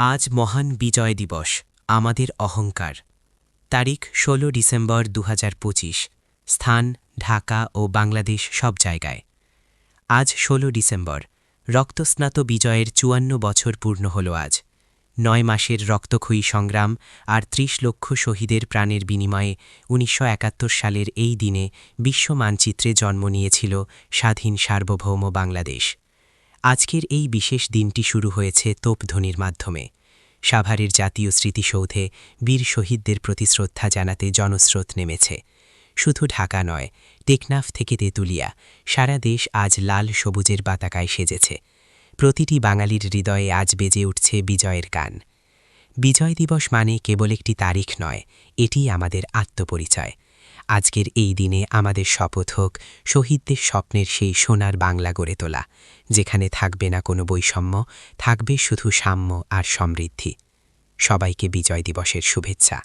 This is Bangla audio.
আজ মহান বিজয় দিবস, আমাদের অহংকার। তারিখ ১৬ ডিসেম্বর ২০২৫। স্থান ঢাকা ও বাংলাদেশ সব জায়গায়। আজ ১৬ ডিসেম্বর, রক্তস্নাত বিজয়ের ৫৪ বছর পূর্ণ হল আজ। ৯ মাসের রক্তক্ষয়ী সংগ্রাম আর ৩০ লক্ষ শহীদের প্রাণের বিনিময়ে ১৯৭১ সালের এই দিনে বিশ্ব মানচিত্রে জন্ম নিয়েছিল স্বাধীন সার্বভৌম বাংলাদেশ। আজকের এই বিশেষ দিনটি শুরু হয়েছে তোপধ্বনির মাধ্যমে। সাভারের জাতীয় স্মৃতিসৌধে বীর শহীদদের প্রতি শ্রদ্ধা জানাতে জনস্রোত নেমেছে। শুধু ঢাকা নয়, টেকনাফ থেকে তেঁতুলিয়া, সারা দেশ আজ লাল সবুজের পতাকায় সেজেছে। প্রতিটি বাঙালির হৃদয়ে আজ বেজে উঠছে বিজয়ের গান। বিজয় দিবস মানে কেবল একটি তারিখ নয়, এটি আমাদের আত্মপরিচয়। আজকের এই দিনে আমাদের শপথ হোক শহীদদের স্বপ্নের সেই সোনার বাংলা গড়ে তোলা, যেখানে থাকবে না কোনো বৈষম্য, থাকবে শুধু সাম্য আর সমৃদ্ধি। সবাইকে বিজয় দিবসের শুভেচ্ছা।